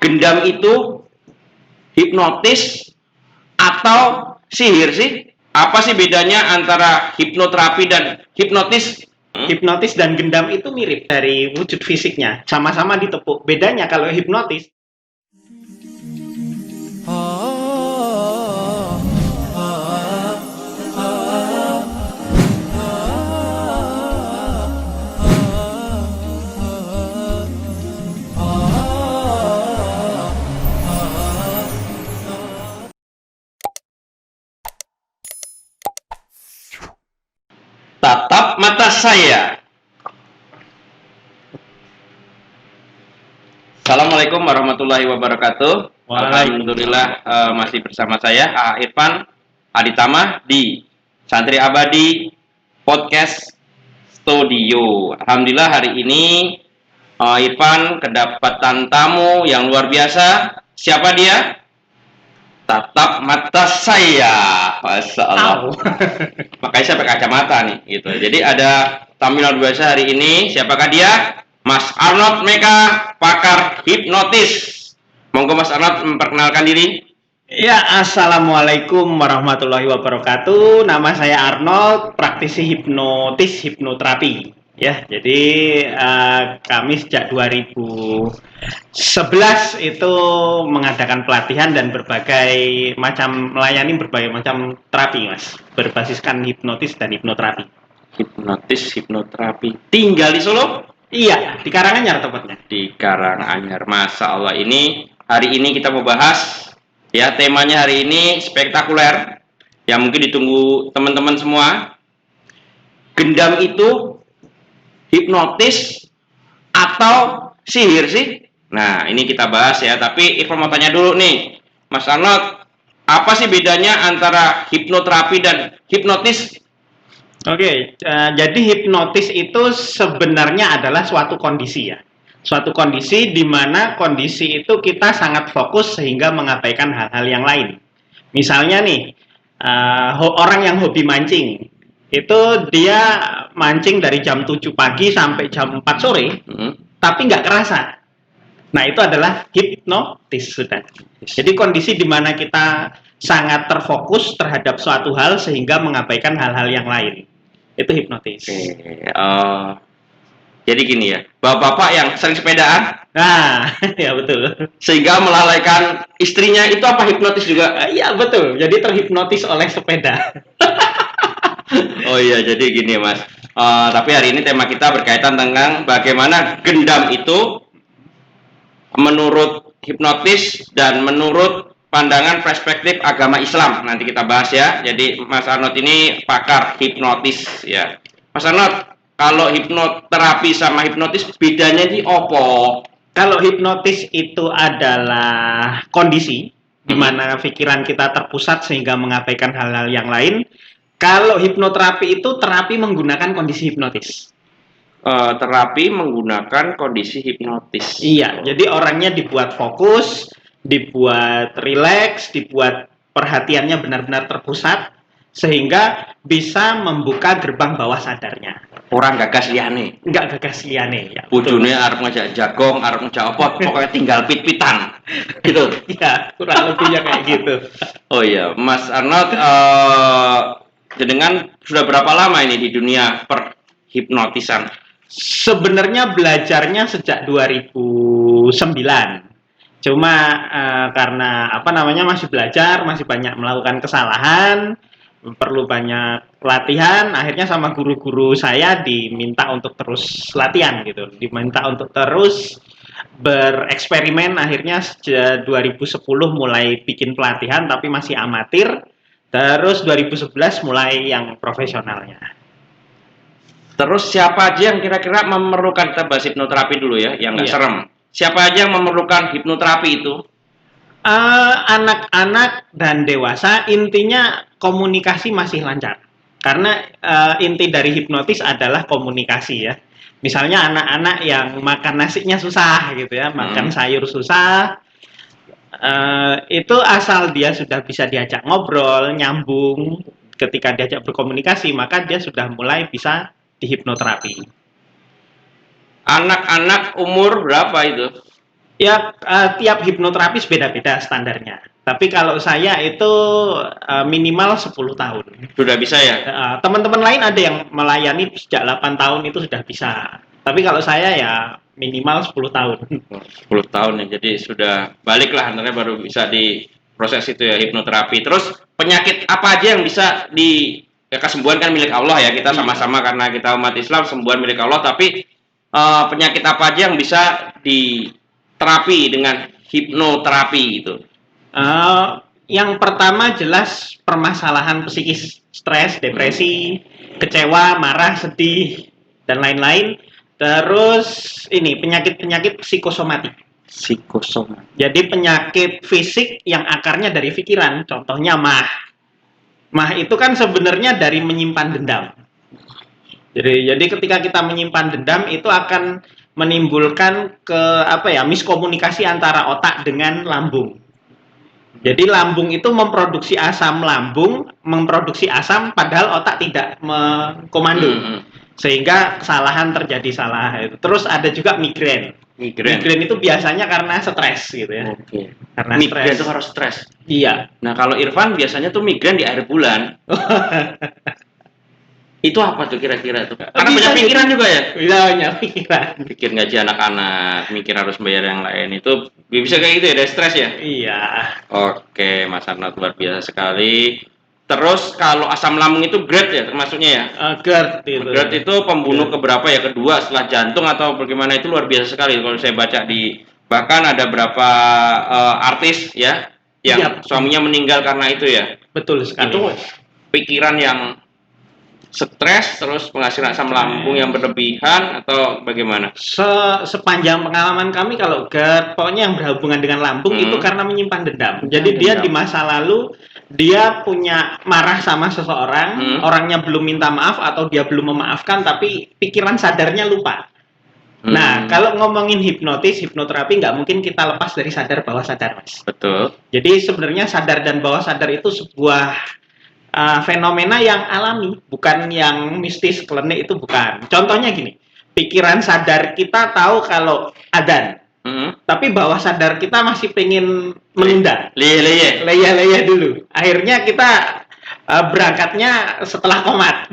gendam itu hipnotis atau sihir sih? Apa sih bedanya antara hipnoterapi dan hipnotis? Hipnotis dan gendam itu mirip dari wujud fisiknya, sama-sama ditepuk. Bedanya kalau hipnotis Tatap mata saya. Assalamualaikum warahmatullahi wabarakatuh. Alhamdulillah masih bersama saya Irfan Aditama di Santri Abadi Podcast Studio. Alhamdulillah hari ini Irfan kedapatan tamu yang luar biasa. Siapa dia? Tatap mata saya, Masya Allah. Makanya saya pakai kacamata nih, gitu. Jadi ada tamu luar biasa hari ini. Siapakah dia? Mas Arnold Meka, pakar hipnotis. Monggo Mas Arnold memperkenalkan diri. Ya, Assalamualaikum warahmatullahi wabarakatuh. Nama saya Arnold, praktisi hipnotis hipnoterapi. Ya, jadi kami sejak 2011 itu mengadakan pelatihan dan melayani berbagai macam terapi, Mas. Berbasiskan hipnotis dan hipnoterapi. Hipnotis hipnoterapi. Tinggal di Solo? Iya, di Karanganyar tepatnya. Di Karanganyar. Masya Allah, hari ini kita mau bahas, ya, temanya hari ini spektakuler, yang mungkin ditunggu teman-teman semua. Gendam itu hipnotis atau sihir sih? Nah, ini kita bahas ya. Tapi Irfan mau tanya dulu nih, Mas Arnold, apa sih bedanya antara hipnoterapi dan hipnotis? Oke, jadi hipnotis itu sebenarnya adalah suatu kondisi ya. Suatu kondisi di mana kondisi itu kita sangat fokus sehingga mengabaikan hal-hal yang lain. Misalnya nih, orang yang hobi mancing, itu dia mancing dari jam 7 pagi sampai jam 4 sore, tapi nggak kerasa. Nah, itu adalah hipnotis sudah. Jadi kondisi di mana kita sangat terfokus terhadap suatu hal sehingga mengabaikan hal-hal yang lain. Itu hipnotis. Jadi gini ya, bapak-bapak yang sering sepedaan, nah, ya betul. Sehingga melalaikan istrinya, itu apa hipnotis juga? Iya betul. Jadi terhipnotis oleh sepeda. Oh iya, jadi gini Mas. Tapi hari ini tema kita berkaitan tentang bagaimana gendam itu menurut hipnotis dan menurut pandangan perspektif agama Islam. Nanti kita bahas ya. Jadi Mas Arnold ini pakar hipnotis ya. Mas Arnold, kalau hipnoterapi sama hipnotis bedanya ini apa? Kalau hipnotis itu adalah kondisi di mana pikiran kita terpusat sehingga mengabaikan hal-hal yang lain. Kalau hipnoterapi itu terapi menggunakan kondisi hipnotis. Terapi menggunakan kondisi hipnotis. Iya, jadi orangnya dibuat fokus, dibuat rileks, dibuat perhatiannya benar-benar terpusat sehingga bisa membuka gerbang bawah sadarnya. Orang gagas liane. Enggak gagas liane ya. Bojone arep ngajak jagong, arep ngajak apa, pokoknya tinggal pit-pitan. Gitu. Iya, kurang lebihnya kayak gitu. Oh iya, Mas Arnold, jenengan sudah berapa lama ini di dunia perhipnotisan? Sebenarnya belajarnya sejak 2009. Cuma karena masih belajar, masih banyak melakukan kesalahan, perlu banyak latihan, akhirnya sama guru-guru saya diminta untuk terus latihan gitu. Diminta untuk terus bereksperimen, akhirnya sejak 2010 mulai bikin pelatihan tapi masih amatir. Terus 2011 mulai yang profesionalnya. Terus siapa aja yang kira-kira memerlukan, kita bahas hipnoterapi dulu ya, yang nggak serem. Siapa aja yang memerlukan hipnoterapi itu? Anak-anak dan dewasa, intinya komunikasi masih lancar. Karena inti dari hipnotis adalah komunikasi ya. Misalnya anak-anak yang makan nasinya susah gitu ya, makan sayur susah, itu asal dia sudah bisa diajak ngobrol, nyambung, ketika diajak berkomunikasi, maka dia sudah mulai bisa dihipnoterapi. Anak-anak umur berapa itu? Ya, tiap hipnoterapis beda-beda standarnya. Tapi kalau saya itu minimal 10 tahun. Sudah bisa ya? Teman-teman lain ada yang melayani sejak 8 tahun itu sudah bisa. Tapi kalau saya ya minimal 10 tahun. 10 tahun ya. Jadi sudah balik lah antara baru bisa di proses itu ya hipnoterapi. Terus penyakit apa aja yang bisa ya kesembuhan kan milik Allah ya. Kita sama-sama karena kita umat Islam sembuhan milik Allah, tapi penyakit apa aja yang bisa diterapi dengan hipnoterapi gitu. Yang pertama jelas permasalahan psikis, stres, depresi, kecewa, marah, sedih, dan lain-lain. Terus ini penyakit-penyakit psikosomatik. Psikosomatik. Jadi penyakit fisik yang akarnya dari pikiran, contohnya mah. Mah itu kan sebenarnya dari menyimpan dendam. Jadi ketika kita menyimpan dendam itu akan menimbulkan miskomunikasi antara otak dengan lambung. Jadi lambung itu memproduksi asam lambung, memproduksi asam padahal otak tidak mengkomando. Sehingga kesalahan terjadi salah. Terus ada juga migrain. Migrain itu biasanya karena stres gitu ya. Oke. Karena migrain itu harus stres. Iya. Nah, kalau Irfan biasanya tuh migrain di akhir bulan. Itu apa tuh kira-kira tuh? Karena banyak pikiran juga ya? Bisa banyak pikiran. Pikir gaji anak-anak, mikir harus bayar yang lain. Itu bisa kayak gitu ya, ada stres ya? Iya. Oke, Mas Arnold luar biasa sekali. Terus kalau asam lambung itu GERD ya termasuknya ya? GERD itu. GERD itu pembunuh keberapa ya? Kedua setelah jantung atau bagaimana, itu luar biasa sekali. Kalau saya baca bahkan ada berapa artis ya yang suaminya meninggal karena itu ya? Betul sekali. Itu pikiran yang stres, terus penghasilan asam lambung yang berlebihan atau bagaimana? Sepanjang pengalaman kami kalau GERD, pokoknya yang berhubungan dengan lambung itu karena menyimpan dendam. Jadi dia di masa lalu dia punya marah sama seseorang, orangnya belum minta maaf atau dia belum memaafkan, tapi pikiran sadarnya lupa. Nah, kalau ngomongin hipnoterapi nggak mungkin kita lepas dari sadar bawah sadar, Mas. Betul. Jadi sebenarnya sadar dan bawah sadar itu sebuah fenomena yang alami, bukan yang mistis, klinik, itu bukan. Contohnya gini, pikiran sadar kita tahu kalau adzan, tapi bawah sadar kita masih pengen menunda. Leye dulu. Akhirnya kita berangkatnya setelah qomat.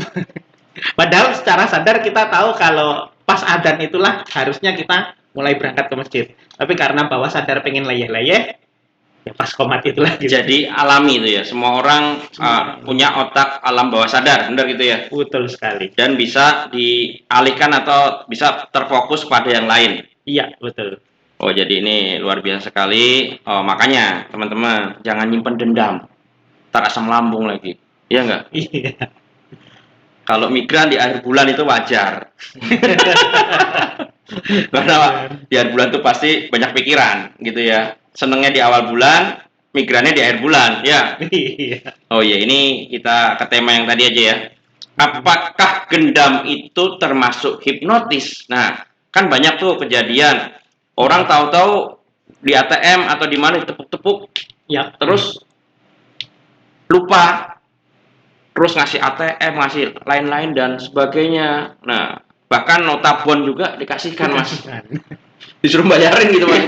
Padahal secara sadar kita tahu kalau pas adzan itulah harusnya kita mulai berangkat ke masjid. Tapi karena bawah sadar pengen leyeh-leyeh, ya pas qomat itulah gitu. Jadi alami itu ya, semua orang punya otak alam bawah sadar, benar gitu ya? Betul sekali. Dan bisa dialihkan atau bisa terfokus pada yang lain. Iya, betul. Oh, jadi ini luar biasa sekali. Makanya teman-teman jangan nyimpen dendam, ntar asam lambung lagi, iya nggak? Iya. Kalau migran di akhir bulan itu wajar. Karena di akhir bulan itu pasti banyak pikiran gitu ya. Senengnya di awal bulan, migrannya di akhir bulan, ya. Oh ya, ini kita ke tema yang tadi aja ya. Apakah gendam itu termasuk hipnotis? Nah, kan banyak tuh kejadian orang tahu-tahu di ATM atau di mana ditepuk-tepuk, ya, terus lupa, terus ngasih ATM, ngasih lain-lain dan sebagainya. Nah, bahkan nota bon juga dikasihkan, Mas. Disuruh bayarin gitu, Mas.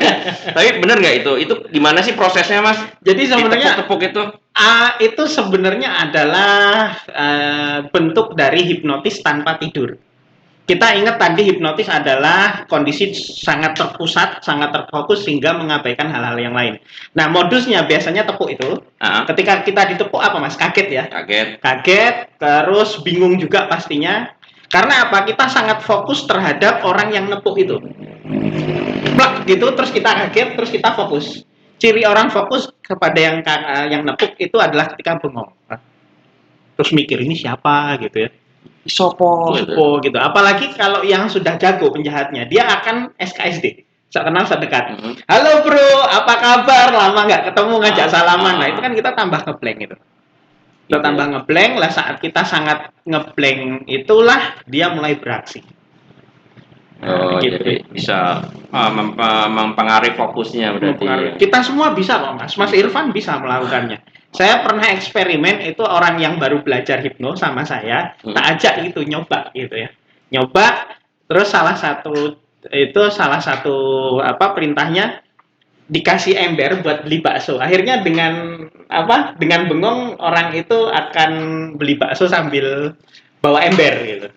Tapi bener nggak itu? Itu gimana sih prosesnya, Mas? Jadi sebenarnya tepuk itu sebenarnya adalah bentuk dari hipnotis tanpa tidur. Kita ingat tadi hipnotis adalah kondisi sangat terpusat, sangat terfokus sehingga mengabaikan hal-hal yang lain. Nah, modusnya biasanya tepuk itu. Ketika kita ditepuk apa, Mas? Kaget ya? Kaget, terus bingung juga pastinya. Karena apa? Kita sangat fokus terhadap orang yang nepuk itu. Plak gitu, terus kita kaget, terus kita fokus. Ciri orang fokus kepada yang nepuk itu adalah ketika bengong. Terus mikir ini siapa gitu ya. Sopo gitu. Apalagi kalau yang sudah jago penjahatnya, dia akan SKSD. Kenal sedekat. Halo bro, apa kabar? Lama nggak ketemu, ngajak salaman. Nah, itu kan kita tambah ngeblank itu. Kita tambah ngeblank lah, saat kita sangat ngeblank itulah dia mulai beraksi. Gitu. Jadi bisa mempengaruhi fokusnya berarti. Kita semua bisa kok, Mas. Mas Irfan bisa melakukannya. Saya pernah eksperimen, itu orang yang baru belajar hipno sama saya, tak ajak gitu nyoba gitu ya. Nyoba, terus salah satu perintahnya dikasih ember buat beli bakso. Akhirnya dengan apa? Dengan bengong orang itu akan beli bakso sambil bawa ember gitu.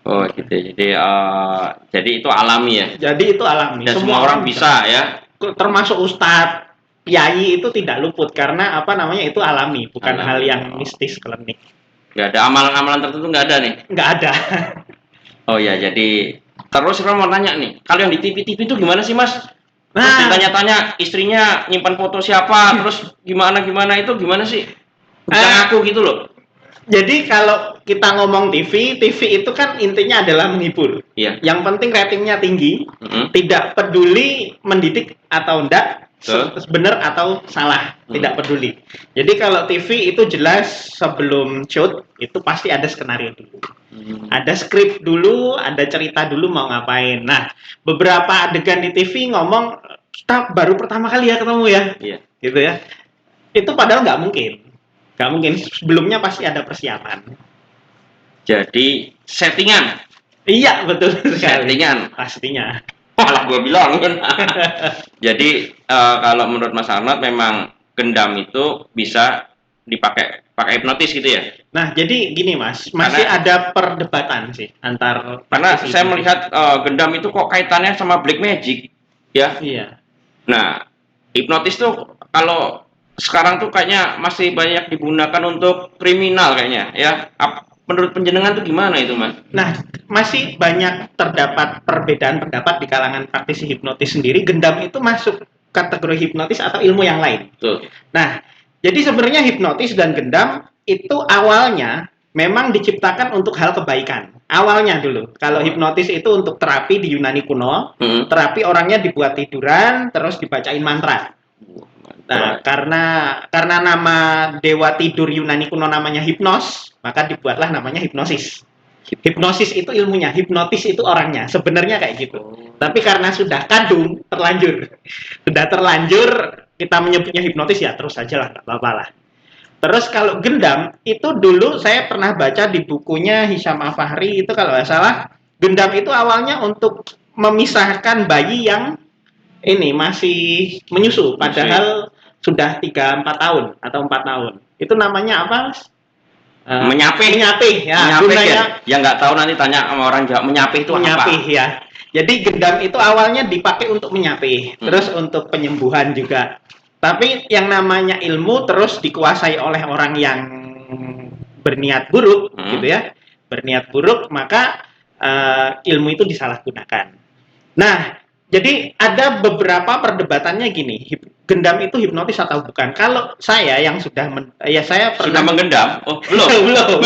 Oh gitu. Jadi itu alami ya. Jadi itu alami. Dan semua orang bisa ya. Termasuk ustadz, kiai itu tidak luput karena apa namanya itu alami, bukan Alami. hal yang mistis klinik. Nggak ada amalan-amalan tertentu, nggak ada nih. Nggak ada. Oh ya, jadi terus saya mau nanya nih, kalau yang di TV-TV itu gimana sih Mas? Terus Nah, ditanya-tanya istrinya nyimpan foto siapa, terus gimana itu gimana sih? Bisa ngaku gitu loh. jadi kalau kita ngomong TV, TV itu kan intinya adalah menghibur. Iya. Yang penting ratingnya tinggi, Mm-hmm. tidak peduli mendidik atau enggak, benar atau salah, tidak peduli. Jadi kalau TV itu jelas sebelum shoot itu pasti ada skenario dulu. Ada skrip dulu, ada cerita dulu mau ngapain. Nah, beberapa adegan di TV ngomong kita baru pertama kali ya ketemu ya, Iya. gitu ya. Itu padahal nggak mungkin. Nggak mungkin, sebelumnya pasti ada persiapan. Jadi settingan. Iya, betul sekali. Settingan. Pastinya. Malah gue bilang kan. Jadi kalau menurut Mas Arnold memang gendam itu bisa pakai hipnotis gitu ya? Nah, jadi gini Mas, masih ada perdebatan sih antar. Karena saya melihat gendam itu kok kaitannya sama black magic, ya? Iya. Nah, hipnotis tuh kalau sekarang tuh kayaknya masih banyak digunakan untuk kriminal kayaknya, ya. Menurut penjenengan tuh gimana itu, Mas? Nah, masih banyak terdapat perbedaan pendapat di kalangan praktisi hipnotis sendiri. Gendam itu masuk kategori hipnotis atau ilmu yang lain. Tuh. Nah, jadi sebenarnya hipnotis dan gendam itu awalnya memang diciptakan untuk hal kebaikan. Awalnya dulu, kalau hipnotis itu untuk terapi di Yunani kuno, terapi orangnya dibuat tiduran, terus dibacain mantra. Nah, karena nama dewa tidur Yunani kuno namanya Hipnos, maka dibuatlah namanya hipnosis. Hipnosis itu ilmunya, hipnotis itu orangnya. Sebenarnya kayak gitu. Tapi karena sudah kadung, sudah terlanjur, kita menyebutnya hipnotis ya terus aja lah, nggak apa-apa lah. Terus kalau gendam itu dulu saya pernah baca di bukunya Hisham Al-Fahri itu kalau nggak salah, gendam itu awalnya untuk memisahkan bayi yang ini masih menyusu, padahal sudah 3-4 tahun atau 4 tahun. Itu namanya apa? Menyapih ya. Menyapih ya. Yang nggak tahu nanti tanya sama orang Jawa, menyapih itu menyapih, apa? Ya. Jadi gendam itu awalnya dipakai untuk menyapih, terus untuk penyembuhan juga. Tapi yang namanya ilmu terus dikuasai oleh orang yang berniat buruk, gitu ya. Berniat buruk, maka ilmu itu disalahgunakan. Nah, jadi ada beberapa perdebatannya gini, gendam itu hipnotis atau bukan? Kalau saya yang sudah saya pernah sudah menggendam. Oh, belum.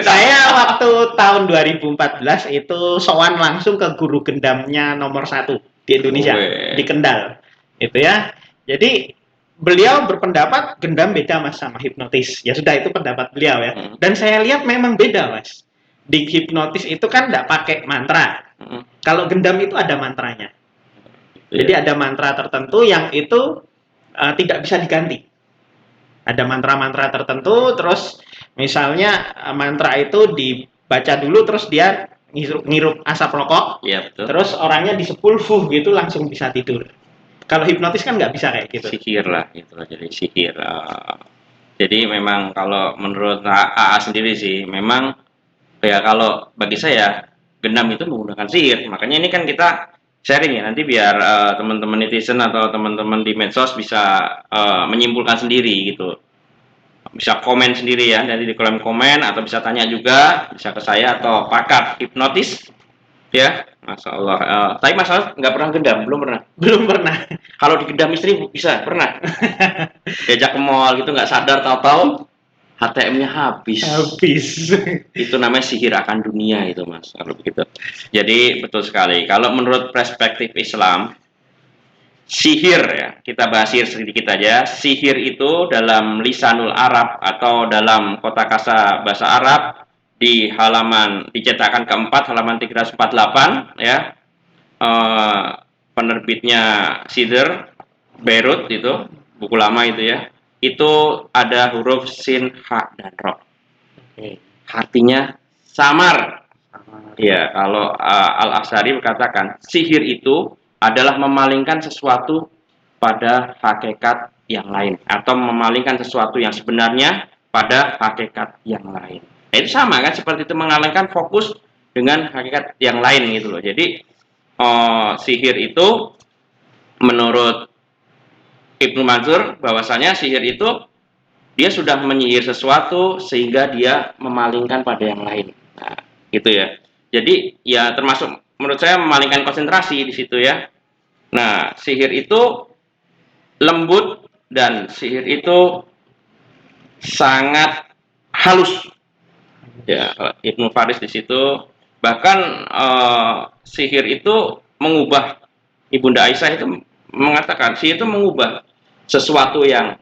Saya waktu tahun 2014 itu sowan langsung ke guru gendamnya nomor 1 di Indonesia, di Kendal. Itu ya. Jadi beliau berpendapat gendam beda Mas sama hipnotis. Ya sudah, itu pendapat beliau ya. Dan saya lihat memang beda Mas. Di hipnotis itu kan tidak pakai mantra. Kalau gendam itu ada mantranya. Jadi ada mantra tertentu yang itu tidak bisa diganti. Ada mantra-mantra tertentu, terus misalnya mantra itu dibaca dulu, terus dia ngirup asap rokok, ya, betul. Terus orangnya disepul, gitu langsung bisa tidur. Kalau hipnotis kan nggak bisa kayak gitu. Sihir lah, gitu loh, jadi sihir. Jadi memang kalau menurut AA sendiri sih, memang ya kalau bagi saya gendam itu menggunakan sihir. Makanya ini kan kita sharing ya, nanti biar teman-teman netizen atau teman-teman di medsos bisa menyimpulkan sendiri gitu. Bisa komen sendiri ya, nanti di kolom komen, atau bisa tanya juga, bisa ke saya atau pakar hipnotis ya. Masya Allah. Tapi masalah nggak pernah gendam, Belum pernah. Kalau digendam istri bisa, pernah. Diajak ke mall gitu nggak sadar, tahu-tahu HTM-nya habis. Itu namanya sihir akan dunia itu Mas, kalau begitu. Jadi betul sekali. Kalau menurut perspektif Islam, sihir ya, kita bahas sihir sedikit aja. Sihir itu dalam lisanul Arab atau dalam kotakasa bahasa Arab di halaman dicetakan keempat, halaman 348 ya. Penerbitnya Sidr Beirut itu, buku lama itu ya. Itu ada huruf sin, ha, dan ro. Artinya samar. Ya, kalau Al-Asari berkatakan sihir itu adalah memalingkan sesuatu pada hakikat yang lain atau memalingkan sesuatu yang sebenarnya pada hakikat yang lain. Nah, itu sama kan seperti itu, mengalihkan fokus dengan hakikat yang lain gitu loh. Jadi sihir itu menurut Ibnu Manzur bahwasanya sihir itu dia sudah menyihir sesuatu sehingga dia memalingkan pada yang lain. Nah, gitu ya. Jadi ya termasuk menurut saya memalingkan konsentrasi di situ ya. Nah, sihir itu lembut dan sihir itu sangat halus. Ya, Ibnu Faris di situ bahkan sihir itu mengubah, Ibunda Aisyah itu mengatakan sihir itu mengubah sesuatu yang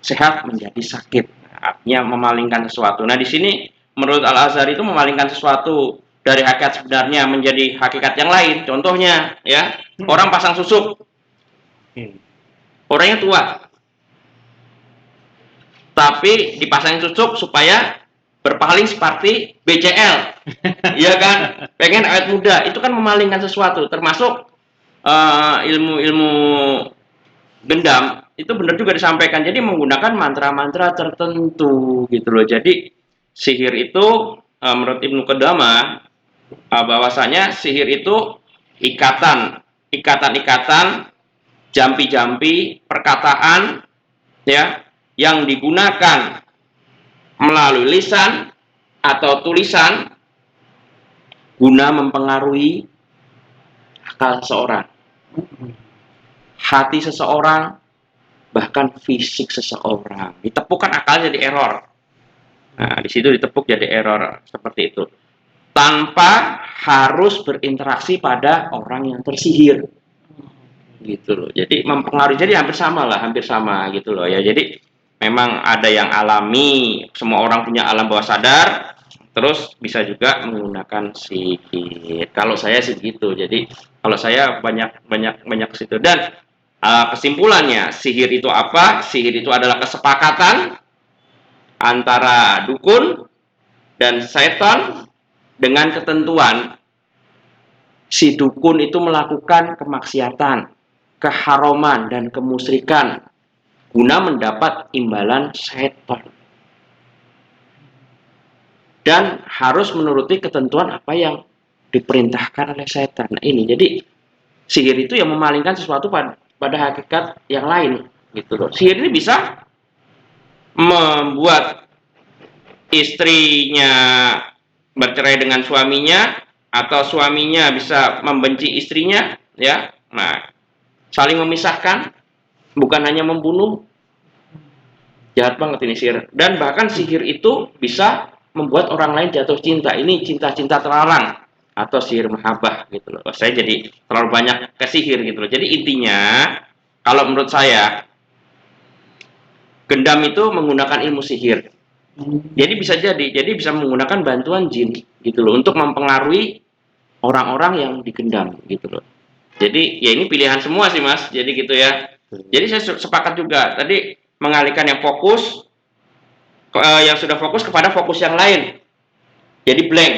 sehat menjadi sakit. Artinya memalingkan sesuatu. Nah, di sini menurut Al-Azhar itu memalingkan sesuatu dari hakikat sebenarnya menjadi hakikat yang lain. Contohnya ya, orang pasang susuk. Orangnya tua. Tapi dipasangin susuk supaya berpaling seperti BCL. Iya kan? Pengen awet muda. Itu kan memalingkan sesuatu, termasuk ilmu-ilmu gendam itu benar juga disampaikan. Jadi menggunakan mantra-mantra tertentu gitu loh. Jadi sihir itu menurut Ibnu Qudamah bahwasanya sihir itu ikatan-ikatan, jampi-jampi perkataan ya yang digunakan melalui lisan atau tulisan guna mempengaruhi akal seseorang, hati seseorang, bahkan fisik seseorang. Ditepuk kan akalnya jadi error. Nah, di situ ditepuk jadi error seperti itu. Tanpa harus berinteraksi pada orang yang tersihir. Gitu loh. Jadi mempengaruhi, jadi hampir sama gitu loh ya. Jadi memang ada yang alami, semua orang punya alam bawah sadar, terus bisa juga menggunakan sihir. Kalau saya sih gitu. Jadi kalau saya banyak ke situ. Dan kesimpulannya, sihir itu apa? Sihir itu adalah kesepakatan antara dukun dan setan dengan ketentuan si dukun itu melakukan kemaksiatan, keharuman, dan kemusyrikan guna mendapat imbalan setan. Dan harus menuruti ketentuan apa yang diperintahkan oleh setan. Nah, ini jadi sihir itu yang memalingkan sesuatu pada hakikat yang lain gitu loh. Sihir ini bisa membuat istrinya bercerai dengan suaminya atau suaminya bisa membenci istrinya ya. Nah, saling memisahkan, bukan hanya membunuh. Jahat banget ini sihir. Dan bahkan sihir itu bisa membuat orang lain jatuh cinta. Ini cinta-cinta terlarang atau sihir mahabbah gitu loh. Saya jadi terlalu banyak ke sihir gitu loh. Jadi intinya kalau menurut saya gendam itu menggunakan ilmu sihir. Jadi bisa menggunakan bantuan jin gitu loh untuk mempengaruhi orang-orang yang digendam gitu loh. Jadi ya ini pilihan semua sih Mas. Jadi gitu ya. Jadi saya sepakat juga tadi mengalihkan yang fokus yang sudah fokus kepada fokus yang lain. Jadi blank.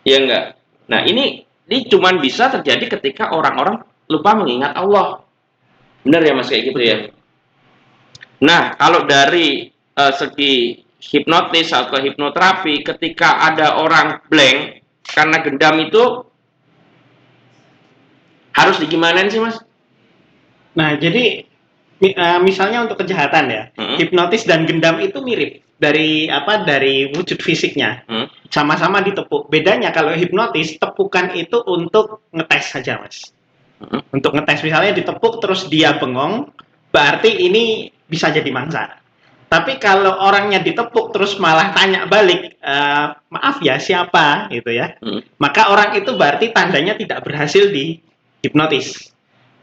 Ya enggak. Nah, ini cuman bisa terjadi ketika orang-orang lupa mengingat Allah. Benar ya Mas kayak gitu ya. Nah, kalau dari segi hipnotis atau hipnoterapi, ketika ada orang blank karena gendam itu harus digimanain sih Mas? Nah, jadi misalnya untuk kejahatan ya, hipnotis dan gendam itu mirip dari wujud fisiknya. Sama-sama ditepuk. Bedanya kalau hipnotis, tepukan itu untuk ngetes saja, Mas. Untuk ngetes, misalnya ditepuk terus dia bengong, berarti ini bisa jadi mangsa. Tapi kalau orangnya ditepuk terus malah tanya balik, maaf ya siapa gitu ya, maka orang itu berarti tandanya tidak berhasil di hipnotis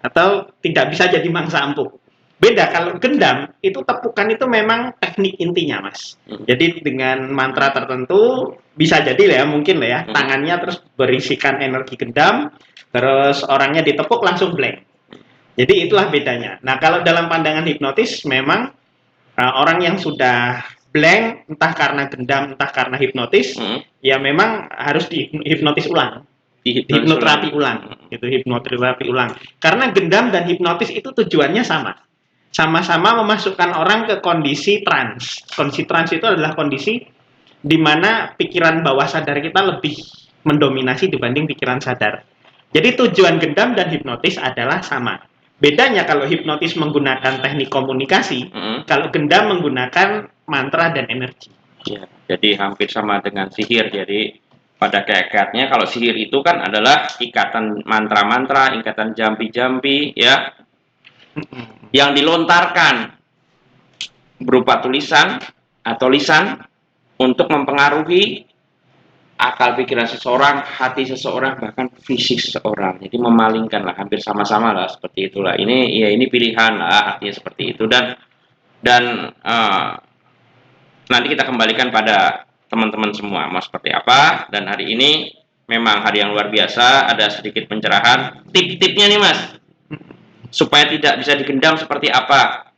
atau tidak bisa jadi mangsa empuk. Beda kalau gendam itu tepukan itu memang teknik intinya Mas. Jadi dengan mantra tertentu bisa jadi lah ya, mungkin lah ya, tangannya terus berisikan energi gendam, terus orangnya ditepuk langsung blank. Jadi itulah bedanya. Nah kalau dalam pandangan hipnotis memang orang yang sudah blank entah karena gendam entah karena hipnotis ya memang harus dihipnotis ulang, dihipnoterapi ulang. itu hipnoterapi ulang. Karena gendam dan hipnotis itu tujuannya sama. Sama-sama memasukkan orang ke kondisi trans. Kondisi trans itu adalah kondisi di mana pikiran bawah sadar kita lebih mendominasi dibanding pikiran sadar. Jadi tujuan gendam dan hipnotis adalah sama. Bedanya kalau hipnotis menggunakan teknik komunikasi, kalau gendam menggunakan mantra dan energi. Ya, jadi hampir sama dengan sihir. Jadi pada hakikatnya kalau sihir itu kan adalah ikatan mantra-mantra, ikatan jampi-jampi, ya, yang dilontarkan berupa tulisan atau lisan untuk mempengaruhi akal pikiran seseorang, hati seseorang, bahkan fisik seseorang. Jadi memalingkan lah, hampir sama-sama lah seperti itulah. Ini pilihan lah, artinya seperti itu. Dan nanti kita kembalikan pada teman-teman semua mau seperti apa. Dan hari ini memang hari yang luar biasa, ada sedikit pencerahan. Tip-tipnya nih Mas, supaya tidak bisa digendam seperti apa?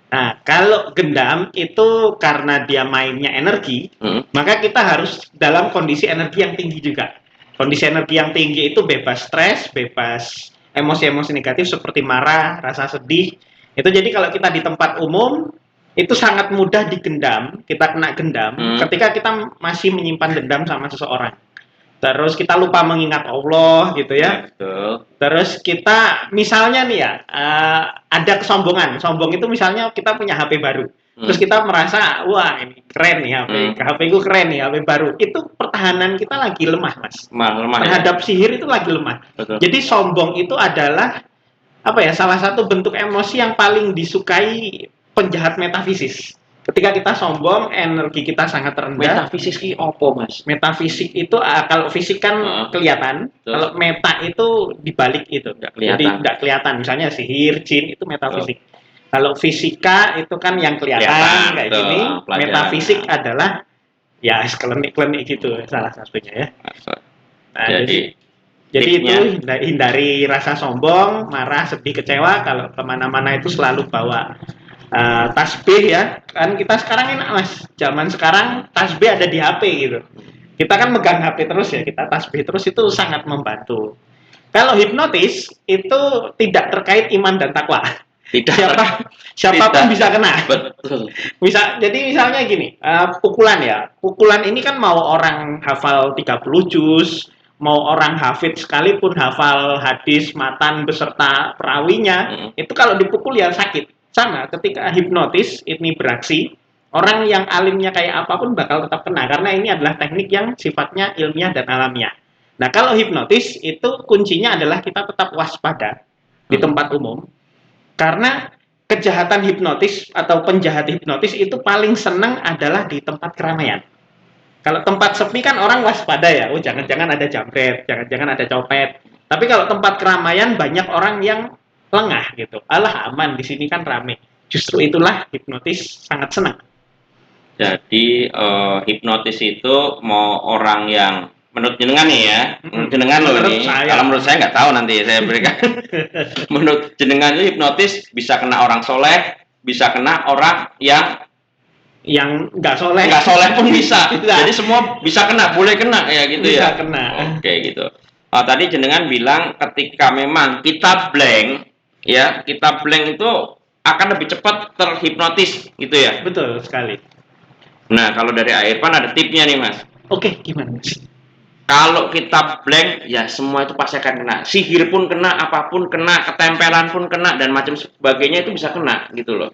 Nah, kalau gendam itu karena dia mainnya energi, maka kita harus dalam kondisi energi yang tinggi juga. Kondisi energi yang tinggi itu bebas stres, bebas emosi-emosi negatif seperti marah, rasa sedih. Itu jadi kalau kita di tempat umum, itu sangat mudah digendam, kita kena gendam, ketika kita masih menyimpan dendam sama seseorang. Terus kita lupa mengingat Allah gitu ya. Betul. Terus kita misalnya nih ya ada kesombongan. Sombong itu misalnya kita punya HP baru. Terus kita merasa wah ini keren nih HP ku keren nih HP baru. Itu pertahanan kita lagi lemah Mas. Lemah terhadap ya? Sihir itu lagi lemah. Betul. Jadi sombong itu adalah apa ya salah satu bentuk emosi yang paling disukai penjahat metafisis. Ketika kita sombong, energi kita sangat rendah. Metafisik ini opo Mas? Metafisik itu kalau fisik kan kelihatan, kalau meta itu dibalik itu. Jadi tidak kelihatan. Misalnya sihir, jin itu metafisik. Kalau fisika itu kan yang kelihatan kayak gini. Metafisik adalah ya klinik-klinik gitu salah satunya ya. Nah, jadi itu hindari rasa sombong, marah, sedih, kecewa. Kalau kemana-mana itu selalu bawa tasbih ya, kan kita sekarang enak Mas, zaman sekarang tasbih ada di HP gitu. Kita kan megang HP terus ya, kita tasbih terus itu sangat membantu. Kalau hipnotis itu tidak terkait iman dan takwa. Siapapun bisa kena. Betul. Jadi misalnya gini, pukulan ini kan mau orang hafal 30 juz, mau orang hafid sekalipun hafal hadis matan beserta perawinya, itu kalau dipukul ya sakit. Sama ketika hipnotis ini beraksi, orang yang alimnya kayak apapun bakal tetap kena karena ini adalah teknik yang sifatnya ilmiah dan alamiah. Nah, kalau hipnotis itu kuncinya adalah kita tetap waspada di tempat umum. Karena kejahatan hipnotis atau penjahat hipnotis itu paling senang adalah di tempat keramaian. Kalau tempat sepi kan orang waspada ya, jangan-jangan ada jambret, jangan-jangan ada copet. Tapi kalau tempat keramaian banyak orang yang lengah gitu. Alah aman di sini kan rame. Justru itulah hipnotis sangat senang. Jadi hipnotis itu mau orang yang menurut jenengan nih ya, menurut jenengan loh ini. Kalau menurut saya nggak tahu nanti saya berikan. Menurut jenengan itu hipnotis bisa kena orang soleh, bisa kena orang yang nggak soleh. Nggak soleh pun bisa. Jadi semua bisa kena, boleh kena ya gitu bisa ya. Bisa kena. Oke gitu. Tadi jenengan bilang ketika memang kita blank. Ya, kita blank itu akan lebih cepat terhipnotis, gitu ya? Betul sekali. Nah, kalau dari Irfan ada tipnya nih, Mas. Oke, gimana, Mas? Kalau kita blank, ya semua itu pasti akan kena. Sihir pun kena, apapun kena, ketempelan pun kena, dan macam sebagainya itu bisa kena, gitu loh.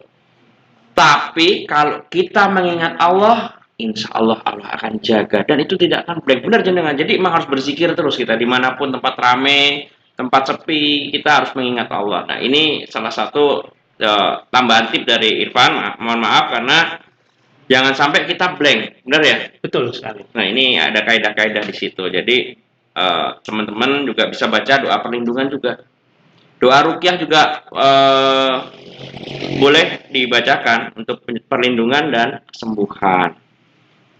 Tapi, kalau kita mengingat Allah, insya Allah Allah akan jaga. Dan itu tidak akan blank. Benar, jenengan. Jadi, memang harus berzikir terus kita. Dimanapun tempat rame, tempat sepi, kita harus mengingat Allah. Nah, ini salah satu tambahan tip dari Irfan. Mohon maaf karena jangan sampai kita blank, benar ya? Betul sekali. Nah, ini ada kaidah-kaidah di situ. Jadi teman-teman juga bisa baca doa perlindungan juga. Doa ruqyah juga boleh dibacakan untuk perlindungan dan kesembuhan.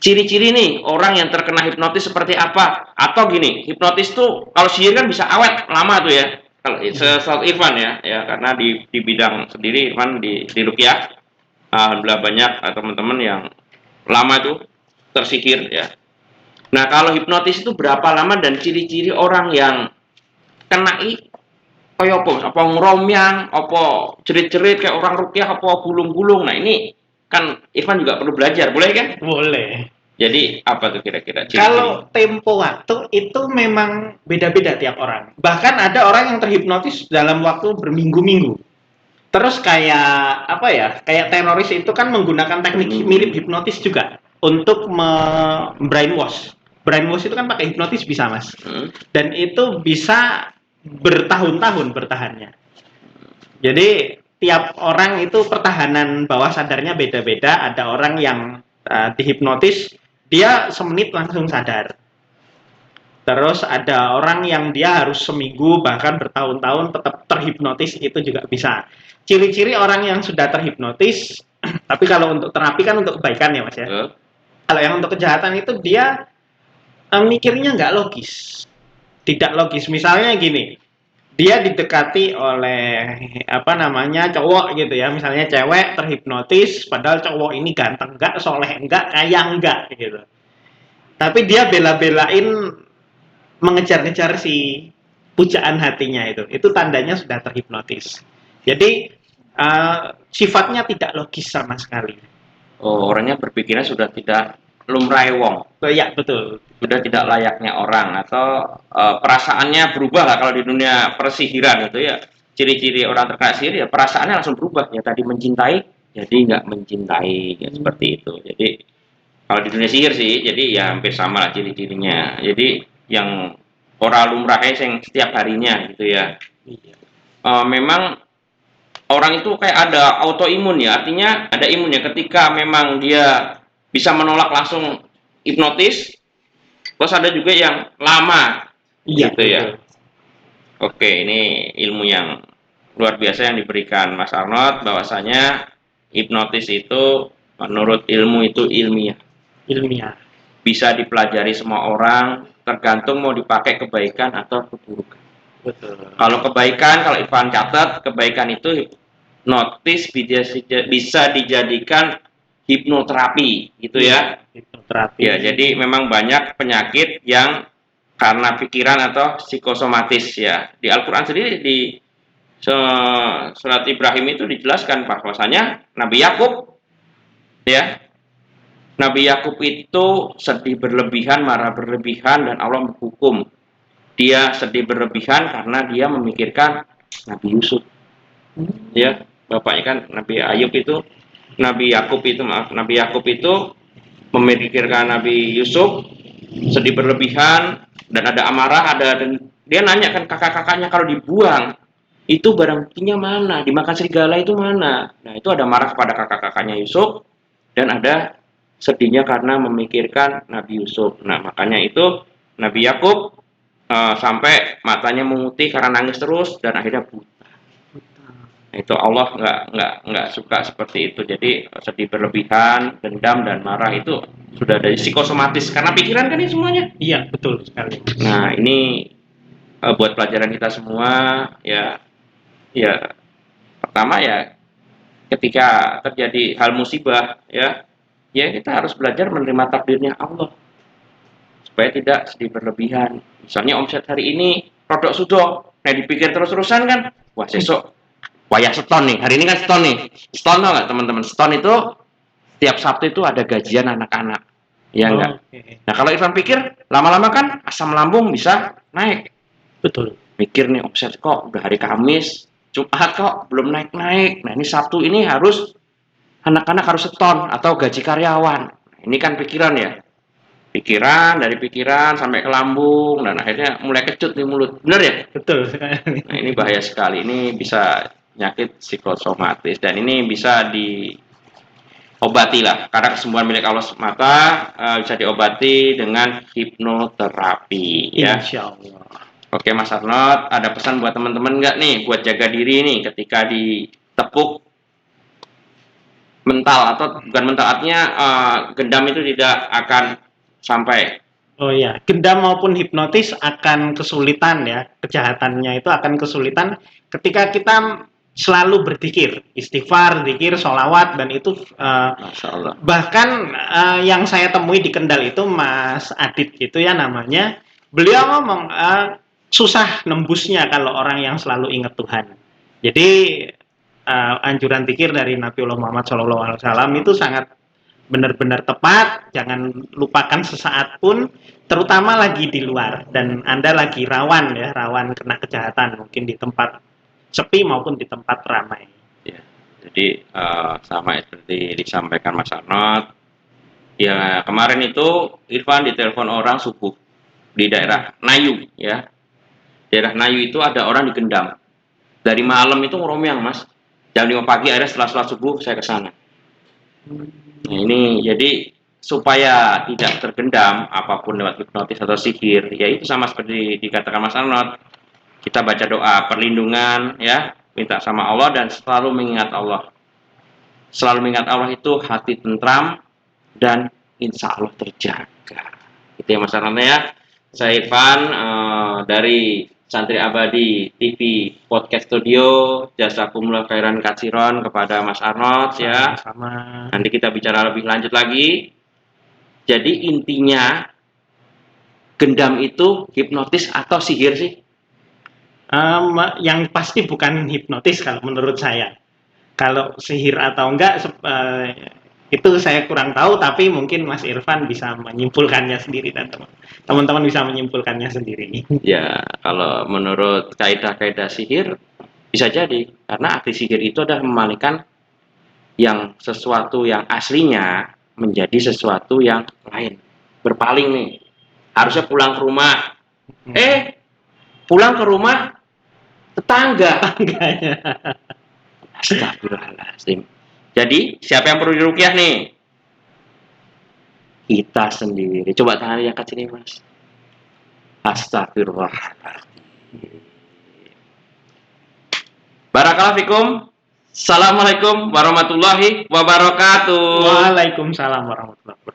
Ciri-ciri nih orang yang terkena hipnotis seperti apa? Atau gini, hipnotis tuh kalau sihir kan bisa awet lama tuh ya. Kalau setahu Irfan ya karena di bidang sendiri Irfan di ruqyah, alhamdulillah banyak teman-teman yang lama tuh tersihir ya. Nah kalau hipnotis itu berapa lama dan ciri-ciri orang yang kenai kaya apa ngromyang, apa jerit-jerit kayak orang rukyah, apa gulung-gulung. Nah, ini kan Irfan juga perlu belajar, boleh kan? Boleh. Jadi apa tuh kira-kira ciri-ciri? Kalau tempo waktu itu memang beda-beda tiap orang. Bahkan ada orang yang terhipnotis dalam waktu berminggu-minggu. Terus kayak apa ya? Kayak teroris itu kan menggunakan teknik mirip hipnotis juga untuk brainwash. Brainwash itu kan pakai hipnotis bisa, Mas. Dan itu bisa bertahun-tahun bertahannya. Jadi tiap orang itu pertahanan bawah sadarnya beda-beda. Ada orang yang dihipnotis dia semenit langsung sadar. Terus ada orang yang dia harus seminggu bahkan bertahun-tahun tetap terhipnotis, itu juga bisa. Ciri-ciri orang yang sudah terhipnotis, tapi kalau untuk terapi kan untuk kebaikan ya Mas ya. Kalau yang untuk kejahatan itu dia mikirnya nggak logis. Tidak logis. Misalnya gini, dia didekati oleh cowok gitu ya, misalnya cewek terhipnotis padahal cowok ini ganteng enggak, soleh enggak, kaya enggak gitu, tapi dia bela-belain mengejar-ngejar si pujaan hatinya, itu tandanya sudah terhipnotis. Jadi sifatnya tidak logis sama sekali. Orangnya berpikirnya sudah tidak lumrah wong. Ya betul. Sudah tidak layaknya orang, atau perasaannya berubah lah. Kalau di dunia persihiran itu ya, ciri-ciri orang terkena sihir ya perasaannya langsung berubah. Ya tadi mencintai jadi nggak mencintai, ya, seperti itu. Jadi kalau di dunia sihir sih, jadi ya hampir sama lah ciri-cirinya. Jadi yang orang lumrahnya yang setiap harinya gitu ya. Memang orang itu kayak ada autoimun ya, artinya ada imunnya ketika memang dia bisa menolak langsung hipnotis. Terus ada juga yang lama, gitu ya. Oke, ini ilmu yang luar biasa yang diberikan Mas Arnold, bahwasanya hipnotis itu menurut ilmu itu ilmiah. Bisa dipelajari semua orang, tergantung mau dipakai kebaikan atau keburukan. Betul. Kalau kebaikan, kalau Irfan catat, kebaikan itu hipnotis bisa dijadikan hipnoterapi, gitu ya. Hipnoterapi. Ya, jadi memang banyak penyakit yang karena pikiran atau psikosomatis ya. Di Al-Quran sendiri di surat Ibrahim itu dijelaskan bahwasanya Nabi Yakub ya, Nabi Yakub itu sedih berlebihan, marah berlebihan, dan Allah menghukum dia sedih berlebihan karena dia memikirkan Nabi Yusuf. Ya, bapaknya kan Nabi Yakub itu memikirkan Nabi Yusuf, sedih berlebihan, dan ada amarah, dan dia nanya kan kakak-kakaknya, kalau dibuang itu barang buktinya mana, dimakan serigala itu mana. Nah, itu ada marah kepada kakak-kakaknya Yusuf, dan ada sedihnya karena memikirkan Nabi Yusuf. Nah, makanya itu Nabi Yakub sampai matanya memutih karena nangis terus, dan akhirnya buta. Itu Allah nggak suka seperti itu. Jadi sedih berlebihan, dendam dan marah itu sudah dari psikosomatis, karena pikiran kan ini semuanya. Iya, betul sekali. Nah, ini buat pelajaran kita semua ya. Ya, pertama ya, ketika terjadi hal musibah ya kita harus belajar menerima takdirnya Allah supaya tidak sedih berlebihan. Misalnya omset hari ini produk sudah, nah dipikir terus-terusan kan, wah besok wayah seton nih, hari ini kan seton nih. Seton tau nggak teman-teman? Seton itu tiap Sabtu itu ada gajian anak-anak, ya enggak? Okay. Nah, kalau Irfan pikir, lama-lama kan asam lambung bisa naik. Betul. Mikir nih, omset kok udah hari Kamis, Jumat kok belum naik-naik. Nah, ini Sabtu ini harus anak-anak harus seton atau gaji karyawan. Nah, ini kan pikiran ya. Dari pikiran sampai ke lambung, dan akhirnya mulai kecut di mulut. Benar ya? Betul. Nah, ini bahaya sekali. Ini bisa penyakit psikosomatis, dan ini bisa diobati lah, karena kesembuhan milik Allah semata bisa diobati dengan hipnoterapi ya. Insya Allah. Oke Mas Arnold, ada pesan buat teman-teman nggak nih buat jaga diri nih ketika ditepuk mental, atau bukan mental, artinya gendam itu tidak akan sampai. Oh iya, gendam maupun hipnotis akan kesulitan ya, kejahatannya itu akan kesulitan ketika kita selalu berzikir, istighfar, zikir, sholawat, dan itu Masya Allah. Bahkan yang saya temui di Kendal itu Mas Adit gitu ya namanya, beliau ngomong susah nembusnya kalau orang yang selalu ingat Tuhan. Jadi anjuran zikir dari Nabiullah Muhammad SAW itu sangat benar-benar tepat. Jangan lupakan sesaat pun, terutama lagi di luar dan Anda lagi rawan kena kejahatan, mungkin di tempat sepi maupun di tempat ramai. Ya, jadi sama seperti disampaikan Mas Arnold. Ya, kemarin itu Irfan ditelepon orang subuh di daerah Nayu, ya. Daerah Nayu itu ada orang digendam. Dari malam itu ngeromiang, Mas. Jam 5 pagi akhirnya setelah sholat subuh saya ke sana. Nah, ini jadi supaya tidak tergendam apapun lewat hipnotis atau sihir, ya itu sama seperti dikatakan Mas Arnold. Kita baca doa perlindungan, ya, minta sama Allah dan selalu mengingat Allah. Selalu mengingat Allah itu hati tentram dan insya Allah terjaga. Itu ya Mas Arnold ya. Saya Irfan dari Santri Abadi TV Podcast Studio. Jazakumullah khairan katsiron kepada Mas Arnold ya. Sama. Nanti kita bicara lebih lanjut lagi. Jadi intinya gendam itu hipnotis atau sihir sih? Yang pasti bukan hipnotis kalau menurut saya. Kalau sihir atau enggak, itu saya kurang tahu, tapi mungkin Mas Irfan bisa menyimpulkannya sendiri dan teman-teman bisa menyimpulkannya sendiri. Ya, kalau menurut kaidah-kaidah sihir bisa jadi karena arti sihir itu adalah memalingkan yang sesuatu yang aslinya menjadi sesuatu yang lain. Berpaling nih. Harusnya pulang ke rumah. Pulang ke rumah tetangga. Astagfirullahaladzim. Jadi, siapa yang perlu diruqyah nih? Kita sendiri. Coba tangan yang angkat sini, Mas. Astagfirullahaladzim. Barakallahu fikum. Assalamualaikum warahmatullahi wabarakatuh. Waalaikumsalam warahmatullahi wabarakatuh.